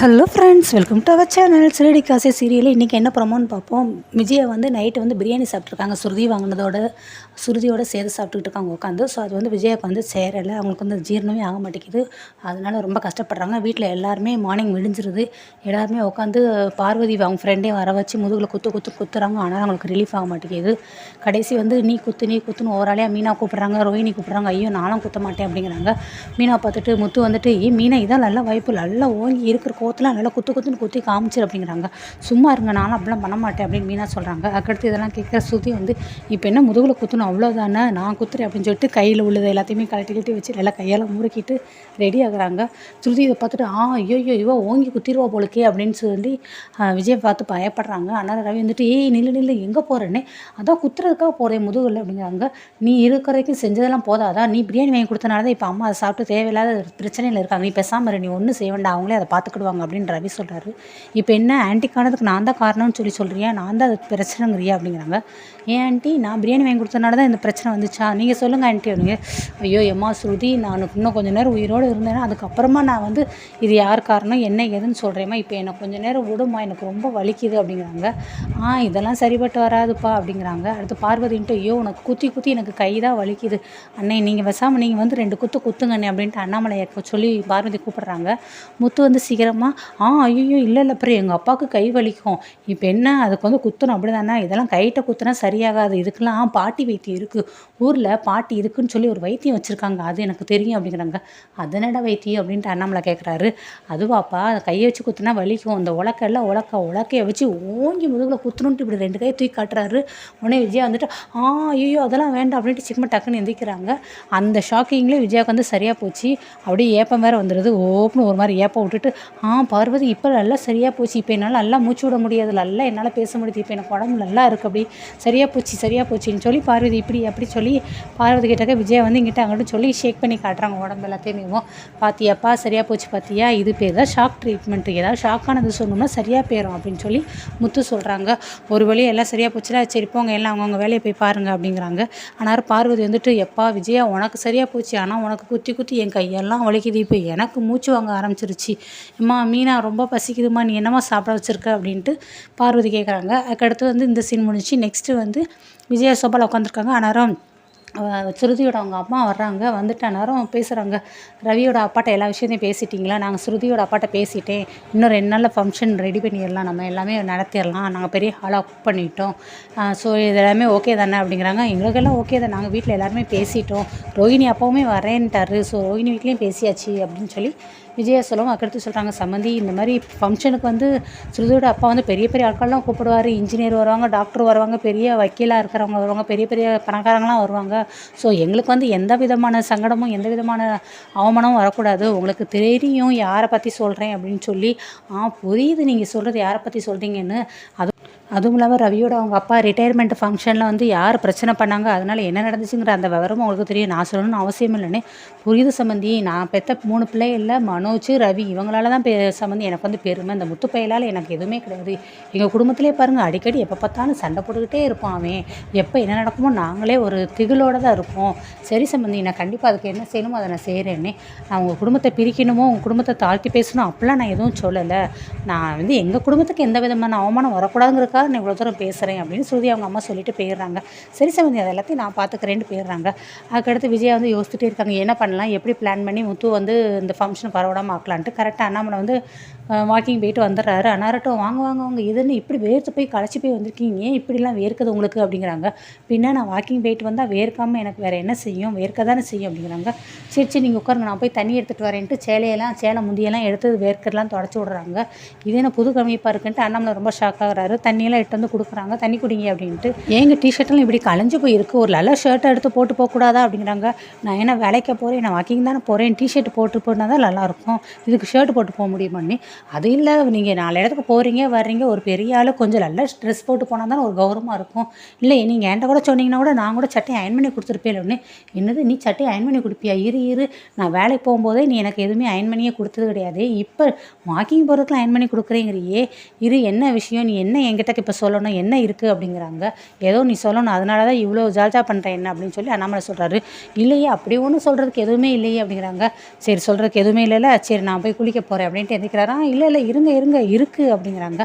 Hello friends, welcome to our channel. சிறடி காசே சீரியலில் இன்றைக்கி என்ன ப்ரோமோன்னு பார்ப்போம். விஜயை நைட்டு பிரியாணி சாப்பிட்ருக்காங்க. சுருதியோட சேர்த்து சாப்பிட்டுக்கிட்டு இருக்காங்க உட்காந்து. ஸோ அது விஜயாவுக்கு சேரலை. அவங்களுக்கு ஜீரணமே ஆக மாட்டேங்குது. அதனால ரொம்ப கஷ்டப்படுறாங்க. வீட்டில் எல்லாருமே மார்னிங் விடிஞ்சிருது. எல்லாருமே உட்காந்து பார்வதி அவங்க ஃப்ரெண்டே வர வச்சு முதுகில் குத்துறாங்க. ஆனால் அவங்களுக்கு ரிலீஃப் ஆக மாட்டேங்குது. கடைசி நீ குத்துன்னு ஓராளையாக மீனா கூப்பிட்றாங்க, ரோஹிணி கூப்பிட்றாங்க. ஐயோ நானும் குத்த மாட்டேன் அப்படிங்கிறாங்க. மீனா பார்த்துட்டு முத்து மீனா இதான் நல்ல வாய்ப்பு, நல்லா ஓங்கி இருக்கிற கோவத்தில் நல்லா குத்துன்னு குத்தி காமிச்சிரு அப்படிங்கிறாங்க. சும்மா இருங்க, நானும் அப்படிலாம் பண்ண மாட்டேன் அப்படின்னு மீனா சொல்கிறாங்க. அதுக்கடுத்து இதெல்லாம் கேட்குற ஸ்ருதி இப்போ என்ன முதுகில் குத்தணும் அவ்வளோதானே, நான் குத்துறேன் அப்படின்னு சொல்லிட்டு கையில் உள்ளது எல்லாத்தையுமே கட்டி வச்சு நல்லா கையால் முறுக்கிட்டு ரெடி ஆகுறாங்க. ஸ்ருதி இதை பார்த்துட்டு ஐயோ இவோ ஓங்கி குத்திடுவா போலுக்கே அப்படின்னு சொல்லி விஜயை பார்த்து பயப்படுறாங்க. ஆனால் ரவி ஏய் நில்லு எங்கே போகிறேன்னே, அதான் குத்துறதுக்காக போகிறேன் முதுகில் அப்படிங்கிறாங்க. நீ இருக்கிற வரைக்கும் செஞ்சதெல்லாம் போதாதான், நீ பிரியாணி வாங்கி கொடுத்தனால தான் இப்போ அம்மா அதை சாப்பிட்டு தேவையில்லாத பிரச்சனையில் இருக்காங்க. நீ பேசாமல் நீ ஒன்றும் செய்ய வேண்டாம், அவங்களே அதை பார்த்துக்கிடுவாங்க அப்படின்னு ரவி சொல்கிறாரு. இப்போ என்ன ஆன்ட்டிக்கானதுக்கு நான் தான் காரணம்னு சொல்கிறியா, நான் தான் அது பிரச்சனைங்கிறியா அப்படிங்கிறாங்க. ஏன் ஆன்ட்டி, நான் பிரியாணி வாங்கி கொடுத்தனால தான் இந்த பிரச்சனை வந்துச்சா, நீங்கள் சொல்லுங்கள் ஆன்ட்டி அப்படிங்க. ஐயோ எம்மா ஸ்ருதி, நான் இன்னும் கொஞ்சம் நேரம் உயிரோடு இருந்தேன்னா அதுக்கப்புறமா நான் இது யார் காரணம் என்ன ஏதுன்னு சொல்கிறேம்மா, இப்போ எனக்கு கொஞ்சம் நேரம் விடுமா, எனக்கு ரொம்ப வலிக்குது அப்படிங்கிறாங்க. இதெல்லாம் சரிப்பட்டு வராதுப்பா அப்படிங்கிறாங்க. அடுத்து பார்வதின்ட்டு ஐயோ உனக்கு குத்தி எனக்கு கை தான் வலிக்குது அண்ணே, நீங்கள் பேசாமல் நீங்கள் 2 குத்துங்க அண்ணே அப்படின்ட்டு அண்ணாமலையை சொல்லி பார்வதி கூப்பிட்றாங்க. முத்து சீக்கிரமாக ஐயோ இல்லை அப்புறம் எங்கள் அப்பாவுக்கு கை வலிக்கும், இப்போ என்ன அதுக்கு குத்தணும் அப்படி தானே, இதெல்லாம் கைட்ட குத்துனா சரியாகாது, இதுக்கெல்லாம் பாட்டி வைத்தியம் இருக்குது, ஊரில் பாட்டி இருக்குன்னு சொல்லி ஒரு வைத்தியம் வச்சுருக்காங்க, அது எனக்கு தெரியும் அப்படிங்கிறாங்க. அதனடா வைத்தியம் அப்படின்ட்டு அண்ணாமலை கேட்குறாரு. அதுவாப்பா, கையை வச்சு குத்துனா வலிக்கும், அந்த உலக்கையை வச்சு ஓங்கி முதுகில் குத்துணுன்ட்டு இப்படி 2 கையை தூக்கி காட்டுறாரு. உடனே விஜயா ஐயோ அதெல்லாம் வேண்டாம் அப்படின்ட்டு சிக்கமா டக்குன்னு எந்திக்கிறாங்க. அந்த ஷாக்கிங்லேயே விஜயாவுக்கு சரியாக போச்சு. அப்படியே ஏப்பம் வேறு வந்துடுது. ஓப்பன் ஒரு மாதிரி ஏப்பம் விட்டுட்டு பார்வதி இப்போ நல்லா சரியாக போச்சு, இப்போ என்னால் நல்லா மூச்சு விட முடியாது, நல்லா என்னால் பேச முடியுது, இப்போ எனக்கு உடம்பு நல்லா இருக்குது, அப்படி சரியாக போச்சுன்னு சொல்லி பார்வதி இப்படி அப்படி சொல்லி பார்வதி கிட்டக்க விஜயா இங்கிட்ட அங்கிட்ட சொல்லி ஷேக் பண்ணி காட்டுறாங்க உடம்பு எல்லாத்தையுமே. பாத்தியாப்பா சரியாக போச்சு பார்த்தியா, இது பேர் தான் ஷாக் ட்ரீட்மெண்ட்டு, ஏதாவது ஷாக்கானது சொன்னோம்னா சரியாக போயிடும் அப்படின்னு சொல்லி முத்து சொல்கிறாங்க. ஒரு வழி எல்லாம் சரியாக போச்சுல, சரி போங்க எல்லாம் அவங்கவுங்க வேலையை போய் பாருங்கள் அப்படிங்கிறாங்க. ஆனால் பார்வதி எப்பா விஜயா உனக்கு சரியாக போச்சு, ஆனால் உனக்கு குத்தி என் கையெல்லாம் வலிக்குது, இப்போ எனக்கு மூச்சு வாங்க ஆரம்பிச்சிருச்சு, அம்மா மீனா ரொம்ப பசிக்குதுமா, நீ என்னம்மா சாப்பிட வச்சுருக்க அப்படின்ட்டு பார்வதி கேட்குறாங்க. அதுக்கடுத்து இந்த சீன் முடிச்சு நெக்ஸ்ட்டு விஜயா சோபாவில் உட்காந்துருக்காங்க. அந்நேரம் ஸ்ருதியோட அவங்க அம்மா வர்றாங்க. அந்நேரம் பேசுகிறாங்க. ரவியோட அப்பாட்ட எல்லா விஷயத்தையும் பேசிட்டிங்களா, நாங்கள் ஸ்ருதியோட அப்பாட்ட பேசிட்டேன், இன்னும் 2 நாளில் ஃபங்க்ஷன் ரெடி பண்ணிடலாம், நம்ம எல்லாமே நடத்திடலாம், நாங்கள் பெரிய ஹாலாக குக் பண்ணிட்டோம், ஸோ இது எல்லாமே ஓகே தானே அப்படிங்கிறாங்க. எங்களுக்கெல்லாம் ஓகே தான், நாங்கள் வீட்டில் எல்லாருமே பேசிட்டோம், ரோஹிணி அப்பாவுமே வரேன்ட்டாரு, ஸோ ரோஹிணி வீட்லேயும் பேசியாச்சு அப்படின்னு சொல்லி விஜயா சொல்லவும் அதுக்கடுத்து சொல்கிறாங்க. சம்மந்தி இந்த மாதிரி ஃபங்க்ஷனுக்கு ஸ்ருதியோட அப்பா பெரிய ஆட்கள்லாம் கூப்பிடுவார், இன்ஜினியர் வருவாங்க, டாக்டர் வருவாங்க, பெரிய வக்கீலாக இருக்கிறவங்க வருவாங்க, பெரிய பணக்காரங்களாம் வருவாங்க, ஸோ எங்களுக்கு எந்த விதமான சங்கடமும் எந்த விதமான அவமானமும் வரக்கூடாது, உங்களுக்கு தெரியும் யாரை பற்றி சொல்கிறேன் அப்படின்னு சொல்லி. புரியுது நீங்கள் சொல்கிறது யாரை பற்றி சொல்கிறீங்கன்னு. அதுவும் இல்லாமல் ரவியோட அவங்க அப்பா ரிட்டையர்மெண்ட் ஃபங்க்ஷனில் யார் பிரச்சனை பண்ணாங்க, அதனால் என்ன நடந்துச்சுங்கிற அந்த விவரமும் உங்களுக்கு தெரியும், நான் சொல்லணும்னு அவசியம் இல்லைன்னு. புரியுது சம்மந்தி, நான் பெற்ற 3 பிள்ளை இல்லை, மனோஜ் ரவி இவங்களால தான் சம்மந்தி எனக்கு பெருமை, இந்த முத்து பையலால் எனக்கு எதுவுமே கிடையாது, எங்கள் குடும்பத்திலே பாருங்கள் அடிக்கடி எப்போ பார்த்தாலும் சண்டை போட்டுக்கிட்டே இருப்போம், அவன் எப்போ என்ன நடக்குமோ நாங்களே ஒரு திகிலோடு தான் இருப்போம். சரி சம்மந்தி, நான் கண்டிப்பாக அதுக்கு என்ன செய்யணுமோ அதை நான் செய்கிறேன்னே, நான் உங்கள் குடும்பத்தை பிரிக்கணுமோ உங்கள் குடும்பத்தை தாழ்த்தி பேசணும் அப்படிலாம் நான் எதுவும் சொல்லலை, நான் எங்கள் குடும்பத்துக்கு எந்த விதமான அவமானம் வரக்கூடாதுங்கிறக்கா நான் இவ்வளோ தூரம் பேசுகிறேன் அப்படின்னு ஸ்ருதி அவங்க அம்மா சொல்லிட்டு போயிடுறாங்க. சரி சம்மந்தி, அதை எல்லாத்தையும் நான் பார்த்துக்கிறேன்ட்டு போயிடுறாங்க. அதுக்கடுத்து விஜயா யோசிச்சுட்டே இருக்காங்க, என்ன பண்ணலாம், எப்படி பிளான் பண்ணி முத்து இந்த ஃபங்க்ஷனுக்கு வரவிடாமல் ஆக்கலான்ட்டு. கரெக்டாக அண்ணாமலை வாக்கிங் போயிட்டு வந்துடுறாரு. அன்னாரட்டும் வாங்க இதுன்னு இப்படி வேர்த்து போய் களைச்சி போய் வந்திருக்கீங்க, ஏன் இப்படிலாம் வேர்க்குது உங்களுக்கு அப்படிங்கிறாங்க. பின்ன நான் வாக்கிங் போயிட்டு வந்தால் வேர்க்காமல் எனக்கு வேறு என்ன செய்யும், வேர்க்க தானே செய்யும் அப்படிங்கிறாங்க. சரி நீங்கள் உட்காருங்க, நான் போய் தண்ணி எடுத்துகிட்டு வரேன்ட்டு சேலை முந்தியெல்லாம் எடுத்து வேர்க்கெல்லாம் தொடச்சி விட்றாங்க. இது என்ன புது கமிப்பாக இருக்குன்ட்டு அண்ணாமலை ரொம்ப ஷாக் ஆகுறாரு. தண்ணியெல்லாம் எடுத்து கொடுக்குறாங்க, தண்ணி குடிங்க அப்படின்ட்டு. எங்கள் டிஷர்ட்லாம் இப்படி களைஞ்சு போயிருக்கு, ஒரு நல்ல ஷர்ட்டை எடுத்து போட்டு போகக்கூடாதா அப்படிங்கிறாங்க. நான் என்ன வேலைக்கு போகிறேன், நான் வாக்கிங் தானே போகிறேன், டிஷர்ட் போட்டு போனால் தான் நல்லாயிருக்கும், இதுக்கு ஷர்ட் போட்டு போக முடியுமான்னு. அது இல்லை, நீங்கள் 4 இடத்துக்கு போகிறீங்க வர்றீங்க, ஒரு பெரிய ஆள் கொஞ்சம் நல்ல ட்ரெஸ் போட்டு போனால் தான் ஒரு கௌரவமாக இருக்கும், இல்லை நீங்கள் என்கிட்ட கூட சொன்னீங்கன்னா கூட நான் கூட சட்டை அயன் பண்ணி கொடுத்துருப்பேன் அப்படின்னு. என்னது நீ சட்டை அயன் பண்ணி கொடுப்பியா, இரு நான் வேலைக்கு போகும்போதே நீ எனக்கு எதுவுமே அயன் பண்ணியே கொடுத்தது கிடையாது, இப்போ வாக்கிங் போகிறதுக்குலாம் அயன் பண்ணி கொடுக்குறேங்கிறியே, என்ன விஷயம், நீ என்ன என்கிட்ட எதுக்கு இப்போ சொல்லணும், என்ன இருக்குது அப்படிங்கிறாங்க. ஏதோ நீ சொல்லணும், அதனால தான் இவ்வளோ ஜால்ஜா பண்ணுறேன் என்ன அப்படின்னு சொல்லி அண்ணாமலை சொல்கிறாரு. இல்லையே அப்படி ஒன்றும் சொல்கிறதுக்கு எதுவுமே இல்லையே அப்படிங்கிறாங்க. சரி சொல்கிறதுக்கு எதுவுமே இல்லைல்ல, சரி நான் போய் குளிக்க போகிறேன் அப்படின்ட்டு எந்திரிக்கிறாரா. இல்லை இல்லை இருங்க இருங்க இருக்குது அப்படிங்கிறாங்க.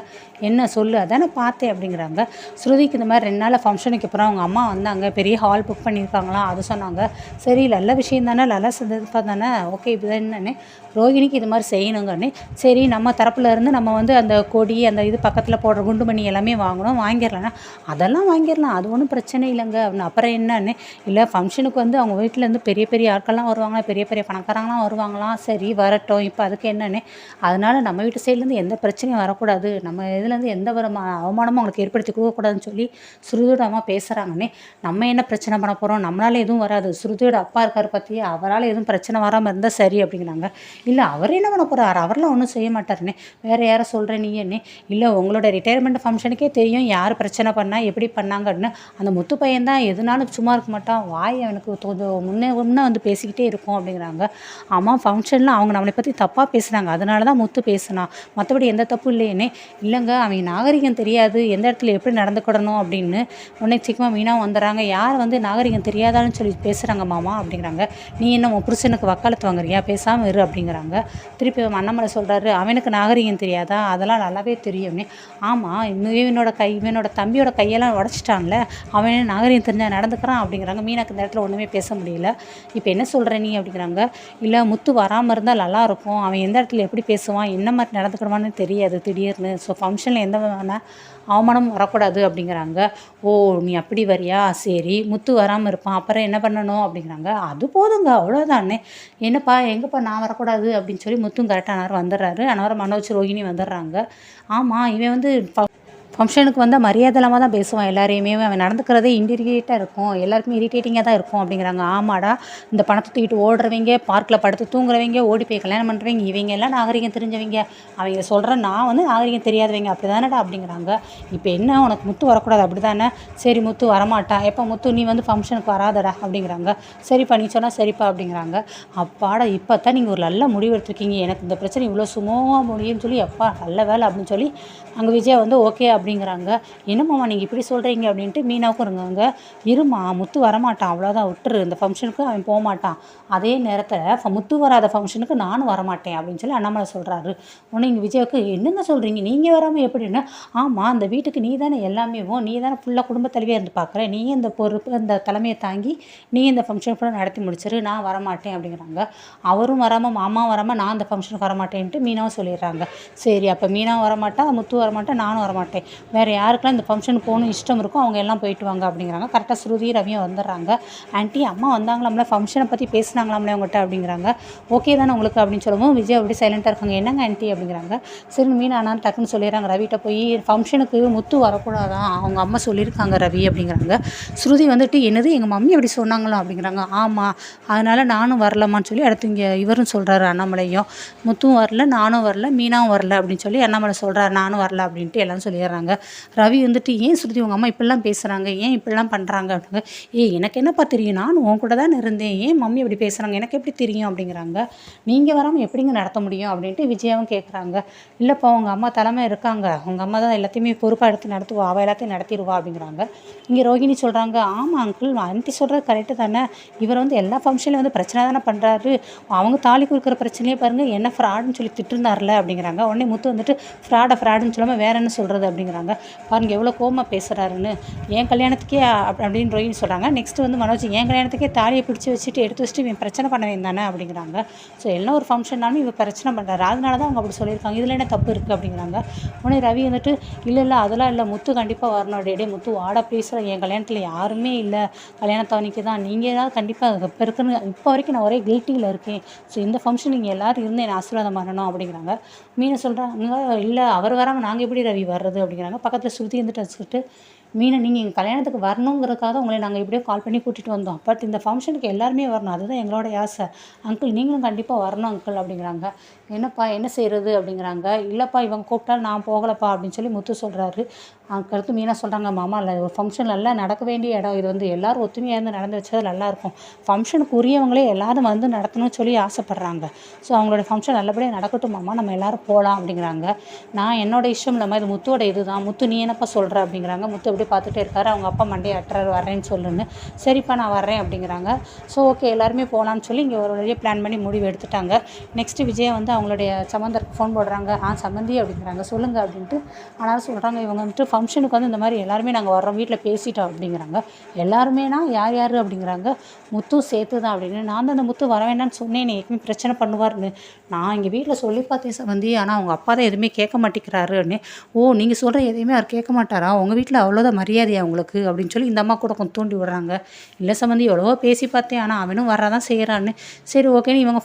என்ன சொல்லு, அதானே பார்த்தேன் அப்படிங்கிறாங்க. ஸ்ருதிக்கு இந்த மாதிரி 2 நாள் ஃபங்க்ஷனுக்கு அப்புறம் அவங்க அம்மா வந்தாங்க, பெரிய ஹால் புக் பண்ணியிருக்காங்களாம், அது சொன்னாங்க. சரி நல்ல விஷயம் தானே, நல்லா செஞ்சதுப்பா தானே, ஓகே இப்போ என்னன்னு ரோகிணிக்கு இது மாதிரி செய்யணுங்கன்னு. சரி நம்ம தரப்புல இருந்து நம்ம வந்து அந்த கொடி அந்த இது பக்கத்தில் போடுற குண்டுமணி எல்லாமே வாங்கணும், வாங்கிடலான்னா அதெல்லாம் வாங்கிடலாம், அது ஒன்றும் பிரச்சனை இல்லைங்க அப்படின்னு. அப்புறம் என்னன்னு, இல்லை ஃபங்க்ஷனுக்கு வந்து அவங்க வீட்டிலேருந்து பெரிய பெரிய ஆட்கள்லாம் வருவாங்களா, பெரிய பெரிய பணக்காரங்களாம் வருவாங்களாம். சரி வரட்டும், இப்போ அதுக்கு என்னன்னு, அதனால் நம்ம வீட்டு சைட்லேருந்து எந்த பிரச்சனையும் வரக்கூடாது, நம்ம இதுலேருந்து எந்த ஒரு அவமானமும் அவங்களுக்கு ஏற்படுத்தி கொடுக்கக்கூடாதுன்னு சொல்லி ஸ்ருதியோட அம்மா பேசுகிறாங்கன்னே. நம்ம என்ன பிரச்சனை பண்ண போகிறோம், நம்மளால் எதுவும் வராது, ஸ்ருதியோட அப்பா இருக்கார் பற்றி, அவரால் எதுவும் பிரச்சனை வராமல் இருந்தால் சரி அப்படிங்கிறாங்க. இல்லை அவர் என்ன பண்ண போகிறார், அவரெலாம் ஒன்றும் செய்ய மாட்டாருன்னே. வேறு யாரை சொல்கிறேன் நீ என்ன, இல்லை உங்களோட ரிட்டையர்மெண்ட் ஃபங்க்ஷனுக்கே தெரியும் யார் பிரச்சனை பண்ணால் எப்படி பண்ணாங்கன்னு. அந்த முத்து பையன் தான் எதுனாலும் சும்மா இருக்க மாட்டான், வாய் அவனுக்கு கொஞ்சம் முன்னே வந்து பேசிக்கிட்டே இருக்கும் அப்படிங்கிறாங்க. ஆமாம் ஃபங்க்ஷனில் அவங்க நம்மளை பற்றி தப்பாக பேசுனாங்க, அதனால தான் முத்து பேசுனான், மற்றபடி எந்த தப்பும் இல்லையேனே. இல்லைங்க அவங்க நாகரிகம் தெரியாது, எந்த இடத்துல எப்படி நடந்துக்கிடணும் அப்படின்னு. உடனே சீக்கிரமாக மீனாவும் வந்துடுறாங்க. யார் வந்து நாகரிகம் தெரியாதான்னு சொல்லி பேசுகிறாங்க மாமா அப்படிங்கிறாங்க. நீ என்ன உன் புருஷனுக்கு வக்காலத்து வாங்குறியா, பேசாமல் இரு அப்படிங்கிறாங்க. திருப்பி அண்ணாமலை சொல்கிறாரு, அவனுக்கு நாகரிகம் தெரியாதா, அதெல்லாம் நல்லாவே தெரியும்னே. ஆமாம் இவனோட தம்பியோட கையெல்லாம் உடச்சிட்டான்ல, அவனே நாகரிகம் தெரிஞ்சா நடந்துக்கிறான் அப்படிங்கிறாங்க. மீனாக்கு இந்த இடத்துல ஒன்றுமே பேச முடியல. இப்போ என்ன சொல்கிற நீ அப்படிங்கிறாங்க. இல்லை முத்து வராமல் இருந்தால் நல்லாயிருக்கும், அவன் எந்த இடத்துல எப்படி பேசுவான், என்ன மாதிரி நடந்துக்கிடுவான்னு தெரியாது திடீர்னு. ஸோ ஃபங்க்ஷனில் எந்த விதமான அவமானம் வரக்கூடாது அப்படிங்கிறாங்க. ஓ நீ அப்படி வரியா, சரி முத்து வராமல் இருப்பான், அப்புறம் என்ன பண்ணணும் அப்படிங்கிறாங்க. அது போதுங்க அவ்வளோதானே, என்னப்பா எங்கேப்பா நான் வரக்கூடாது அப்படின்னு சொல்லி முத்தும் கரெக்டாக அன்னவரம் வந்துடுறாரு. அன்னவரம் மனோஜ் ரோகிணி வந்துடுறாங்க. ஆமாம் இவன் வந்து ஃபங்க்ஷனுக்கு வந்தால் மரியாதை இல்லாமல் தான் பேசுவான் எல்லாரையுமே, அவன் நடந்துக்கிறதே இன்டிரிகேட்டாக இருக்கும், எல்லாருக்குமே இரிட்டேட்டிங்காக தான் இருக்கும் அப்படிங்கிறாங்க. ஆமாடா இந்த பணத்தை தூக்கிட்டு ஓடுறவங்க, பார்க்கில் படுத்து தூங்குறவங்க, ஓடி போய் கல்யாணம் பண்ணுறவங்க, இவங்க எல்லாம் நாகரிகம் தெரிஞ்சவங்க, அவங்க சொல்கிற நான் வந்து நாகரிகம் தெரியாதவங்க அப்படி தானடா அப்படிங்கிறாங்க. இப்போ என்ன உனக்கு முத்து வரக்கூடாது அப்படி தானே, சரி முத்து வரமாட்டான், எப்போ முத்து நீ வந்து ஃபங்க்ஷனுக்கு வராதடா அப்படிங்கிறாங்க. சரிப்பா நீ சொன்னால் சரிப்பா அப்படிங்கிறாங்க. அப்பாடா இப்போ தான் நீங்கள் ஒரு நல்ல முடிவு எடுத்துருக்கீங்க, எனக்கு இந்த பிரச்சனை இவ்வளோ சுமூகமாக முடியும்னு சொல்லி அப்பா நல்ல வேலை அப்படின்னு சொல்லி அங்கே விஜயா வந்து ஓகே அப்படிங்கிறாங்க. என்னம்மாம்மா நீங்கள் இப்படி சொல்கிறீங்க அப்படின்ட்டு மீனாவுக்கும் இருங்க. இருமா முத்து வரமாட்டான் அவ்வளோதான், விட்டுரு, இந்த ஃபங்க்ஷனுக்கு அவன் போகமாட்டான், அதே நேரத்தில் முத்து வராத ஃபங்க்ஷனுக்கு நானும் வரமாட்டேன் அப்படின்னு சொல்லி அண்ணாமலை சொல்கிறாரு. உடனே இங்கே விஜயாவுக்கு என்னங்க சொல்கிறீங்க, நீங்கள் வராமல் எப்படின்னா, ஆமாம் அந்த வீட்டுக்கு நீ தானே எல்லாமே, நீ தானே ஃபுல்லாக குடும்ப தலைவியாக இருந்து பார்க்குற, நீ இந்த பொறுப்பு இந்த தலைமையை தாங்கி நீ இந்த ஃபங்க்ஷன் ஃபுல்லாக நடத்தி முடிச்சிரு, நான் வரமாட்டேன் அப்படிங்கிறாங்க. அவரும் வராமல் மாமா வராமல் நான் இந்த ஃபங்க்ஷனுக்கு வரமாட்டேன்ட்டு மீனாவும் சொல்லிடுறாங்க. சரி அப்போ மீனாவும் வரமாட்டா, முத்து வரமாட்டேன், நானும் வரமாட்டேன், வேறு யாருக்கெல்லாம் இந்த ஃபங்க்ஷனுக்கு போகணும் இஷ்டம் இருக்கும் அவங்க எல்லாம் போயிட்டு வாங்க அப்படிங்கிறாங்க. கரெக்டாக ஸ்ருதி ரவியும் வந்துடுறாங்க. ஆண்டி அம்மா வந்தாங்களாம்ல, ஃபங்க்ஷனை பற்றி பேசினாங்களாம்ல அவங்ககிட்ட அப்படிங்கிறாங்க. ஓகே தானே உங்களுக்கு அப்படின்னு சொல்லுவோம். விஜய் அப்படி சைலண்ட்டாக இருக்காங்க. என்னங்க ஆண்டி அப்படிங்கிறாங்க. சரி மீன் ஆனால் டக்குன்னு சொல்லிடுறாங்க ரவிகிட்ட போய், ஃபங்க்ஷனுக்கு முத்து வரக்கூடாதான் அவங்க அம்மா சொல்லியிருக்காங்க ரவி அப்படிங்கிறாங்க. ஸ்ருதி வந்துட்டு என்னது எங்கள் மம்மி அப்படி சொன்னாங்களோ அப்படிங்கிறாங்க. ஆமாம் அதனால் நானும் வரலம்மான்னு சொல்லி அடுத்து இங்கே இவரும் சொல்கிறாரு அண்ணாமலையும், முத்துவும் வரல நானும் வரல மீனாவும் வரல அப்படின்னு சொல்லி அண்ணாமலை சொல்கிறார் நானும் வரல அப்படின்ட்டு எல்லாம் சொல்லிடுறாங்க. ரவி வந்துட்டு ஏன் ஸ்ருதி உங்கள் அம்மா இப்படிலாம் பேசுகிறாங்க, ஏன் இப்படிலாம் பண்ணுறாங்க அப்படிங்க. எனக்கு என்னப்பா தெரியும், நானும் உன் கூட தான் இருந்தேன், ஏன் மம்மி அப்படி பேசுகிறாங்க எனக்கு எப்படி தெரியும் அப்படிங்கிறாங்க. நீங்கள் வராமல் எப்படிங்க நடத்த முடியும் அப்படின்ட்டு விஜயாவும் கேட்குறாங்க. இல்லைப்பா உங்கள் அம்மா தலைமை இருக்காங்க, உங்கள் அம்மா தான் எல்லாத்தையுமே பொறுப்பாக எடுத்து நடத்துவா, அவள் எல்லாத்தையும் நடத்திடுவா அப்படிங்கிறாங்க. இங்கே ரோகிணி சொல்கிறாங்க. ஆமாம் அங்கிள் ஆண்டி சொல்கிறது கரெக்டு தானே, இவர் வந்து எல்லா ஃபங்க்ஷன்லையும் வந்து பிரச்சனை தானே பண்ணுறாரு, அவங்க தாலி கொடுக்குற பிரச்சனையே பாருங்கள் என்ன ஃப்ராடுன்னு சொல்லி திட்டுருந்தார்ல அப்படிங்கிறாங்க. உடனே முத்து வந்துட்டு ஃப்ராடுன்னு சொல்லாமல் வேற என்ன சொல்கிறது அப்படிங்கிறாங்க. பாருங்க எவ்வளோ கோவமாக பேசுகிறாருன்னு, என் கல்யாணத்துக்கே அப்படின்னு ரோஹினி சொல்கிறாங்க. நெக்ஸ்ட் வந்து மனோஜ் என் கல்யாணத்துக்கே தாலியை பிடிச்சி வச்சுட்டு எடுத்து வச்சுட்டு இவன் பிரச்சனை பண்ண வேண்டானே அப்படிங்கிறாங்க. ஸோ எல்லாம் ஒரு ஃபங்க்ஷன்னாலும் இவன் பிரச்சனை பண்ணுறாரு, அதனால தான் அவங்க அப்படி சொல்லியிருக்காங்க, இதில் என்ன தப்பு இருக்குது அப்படிங்கிறாங்க. உடனே ரவி வந்துட்டு இல்லை அதெல்லாம் இல்லை முத்து கண்டிப்பாக வரணும், டே முத்து வாடா பேசுகிற, என் கல்யாணத்தில் யாருமே இல்லை, கல்யாணத்தவனிக்கு தான் நீங்கள் தான் கண்டிப்பாக இப்போ இருக்குன்னு இப்போ வரைக்கும் நான் ஒரே கில்ட்டியில் இருக்கேன், ஸோ இந்த ஃபங்க்ஷன் நீங்கள் எல்லோரும் இருந்து என்னை ஆசீர்வாதம் பண்ணணும் அப்படிங்கிறாங்க. மீனை சொல்கிறாங்க இல்லை அவர் வராமல் நாங்கள் எப்படி ரவி வர்றது அப்படிங்கிறாங்க. பக்கத்தில் ஸ்ருதி வந்துட்டு வச்சுக்கிட்டு மீனா நீங்கள் எங்கள் கல்யாணத்துக்கு வரணுங்கிறதுக்காக தான் உங்களை நாங்கள் எப்படியோ கால் பண்ணி கூட்டிகிட்டு வந்தோம். பட் இந்த ஃபங்க்ஷனுக்கு எல்லாருமே வரணும். அதுதான் எங்களோட ஆசை. அங்கிள் நீங்களும் கண்டிப்பாக வரணும் அங்கிள் அப்படிங்கிறாங்க. என்னப்பா என்ன செய்கிறது அப்படிங்கிறாங்க. இல்லைப்பா இவங்க கூப்பிட்டாலும் நான் போகலப்பா அப்படின்னு சொல்லி முத்து சொல்கிறாரு. அதுக்கடுத்து மீனா சொல்கிறாங்க, மாமா இல்லை ஒரு ஃபங்க்ஷன் நல்லா நடக்க வேண்டிய இடம் இது, வந்து எல்லோரும் ஒத்துமையாக இருந்து நடந்து வச்சது நல்லாயிருக்கும். ஃபங்க்ஷனுக்கு உரியவங்களே எல்லோரும் வந்து நடத்தணும்னு சொல்லி ஆசைப்பட்றாங்க. ஸோ அவங்களோட ஃபங்க்ஷன் நல்லபடியாக நடக்கட்டும் மாமா, நம்ம எல்லோரும் போகலாம் அப்படிங்கிறாங்க. நான் என்னோட இஷ்டம் இல்லாமல் இது முத்துவோட இது தான், முத்து நீ என்னப்பா சொல்கிற அப்படிங்கிறாங்க. முத்து அப்படியே பார்த்துட்டே இருக்காரு. அவங்க அப்பா மண்டையை அட்டுறாரு, வரேன்னு சொல்லுன்னு. சரிப்பா நான் வர்றேன் அப்படிங்கிறாங்க. ஸோ ஓகே எல்லாருமே போகலான்னு சொல்லி இங்கே ஒரு வழியாக பிளான் பண்ணி முடிவு எடுத்துட்டாங்க. நெக்ஸ்ட்டு விஜயா வந்து அவங்களுடைய சம்மந்தருக்கு ஃபோன் போடுறாங்க. சம்மந்தி அப்படிங்கிறாங்க. சொல்லுங்கள் அப்படின்ட்டு. ஆனாலும் சொல்கிறாங்க, இவங்க வந்துட்டு ஃபங்க்ஷனுக்கு வந்து இந்த மாதிரி எல்லாருமே நாங்கள் வர்றோம், வீட்டில் பேசிட்டோம் அப்படிங்கிறாங்க. எல்லாருமேனா யார் யார் அப்படிங்கிறாங்க. முத்து சேர்த்து தான் அப்படின்னு. நான் தான் அந்த முத்து வர வேண்டாம்னு சொன்னேன், எப்பவுமே பிரச்சனை பண்ணுவார்னு. நான் எங்கள் வீட்டில் சொல்லி பார்த்தேன் சம்மந்தி, ஆனால் அவங்க அப்பா தான் எதுவுமே கேட்க மாட்டேங்கிறாருன்னு. ஓ நீங்கள் சொல்கிற எதையுமே அவர் கேட்க மாட்டாரா, உங்கள் வீட்டில் அவ்வளோதான் மரியாதையா உங்களுக்கு அப்படின்னு சொல்லி இந்த அம்மா கூட கொஞ்சம் தூண்டி விடுறாங்க. இல்லை சம்மந்தி எவ்வளவோ பேசி பார்த்தேன், ஆனால் அவனும் வரதான் செய்கிறான்னு. சரி ஓகேன்னு இவங்க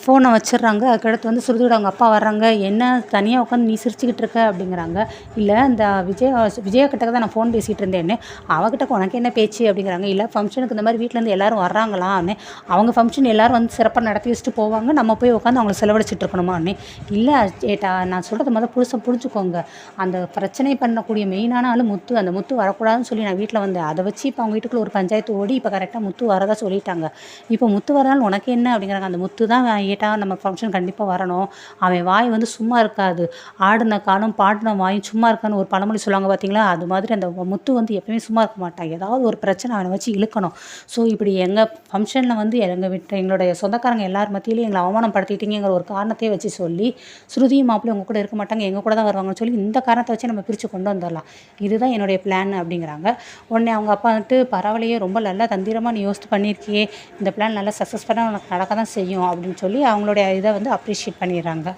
ஃபோனை வச்சிடுறாங்க. அதுக்கடுத்து வந்து சுருதியோட அவங்க அப்பா வர்றாங்க. என்ன தனியாக உட்காந்து நீ சிரிச்சுக்கிட்டு இருக்க அப்படிங்கிறாங்க. இல்லை இந்த விஜயா கிட்ட தான் நான் ஃபோன் பேசிகிட்டு இருந்தேன்னு. அவகிட்ட உனக்கு என்ன பேச்சு அப்படிங்கிறாங்க. இல்லை ஃபங்க்ஷனுக்கு இந்த மாதிரி வீட்டிலேருந்து எல்லோரும் வர்றாங்களான்னு, அவங்க ஃபங்க்ஷன் எல்லோரும் வந்து சிறப்பாக நடத்தி வச்சுட்டு போவாங்க, நம்ம போய் உட்காந்து அவங்கள செலவழிச்சிட்டு இருக்கணுமான்னு. இல்லை ஏட்டா நான் சொல்கிறது புரிஞ்சுக்கோங்க. அந்த பிரச்சனை பண்ணக்கூடிய மெயினான ஆள் முத்து. அந்த முத்து வரக்கூடாதுன்னு சொல்லி நான் வீட்டில் வந்தேன். அதை வச்சு இப்போ அவங்க வீட்டுக்குள்ள ஒரு பஞ்சாயத்து ஓடி இப்போ கரெக்டாக முத்து வரதா சொல்லிட்டாங்க. இப்போ முத்து வரனால உனக்கு என்ன அப்படிங்கிறாங்க. அந்த முத்து தான் கேட்டால் நம்ம ஃபங்க்ஷன் கண்டிப்பாக வரணும், அவன் வாய் வந்து சும்மா இருக்காது, ஆடின காலம் பாடின வாயும் சும்மா இருக்கான்னு ஒரு பழமொழி சொல்லுவாங்க பார்த்தீங்களா, அது மாதிரி அந்த முத்து வந்து எப்பவுமே சும்மா இருக்க மாட்டான், ஏதாவது ஒரு பிரச்சனை அவனை வச்சு இழுக்கணும். ஸோ இப்படி எங்கள் ஃபங்க்ஷனில் வந்து எங்களுடைய சொந்தக்காரங்க எல்லார் மத்தியிலையும் எங்களை அவமானப்படுத்திட்டீங்கிற ஒரு காரணத்தையே வச்சு சொல்லி, ஸ்ருதியும் மாப்பிள்ளையும் உங்கள் கூட இருக்க மாட்டாங்க, எங்கள் கூட தான் வருவாங்கன்னு சொல்லி இந்த காரணத்தை வச்சு நம்ம பிரித்து கொண்டு வந்துடலாம், இதுதான் என்னுடைய பிளான் அப்படிங்கிறாங்க. உடனே அவங்க அப்பா வந்துட்டு பரவாயில்லையே, ரொம்ப நல்லா தந்திரமாக நீ யோசித்து பண்ணியிருக்கியே, இந்த பிளான் நல்லா சக்ஸஸ்ஃபுல்லாக உனக்கு நடக்க தான் செய்யும் அப்படின்னு சொல்லி அவங்களுடைய இதை வந்து அப்ரிஷியேட் பண்ணிடுறாங்க.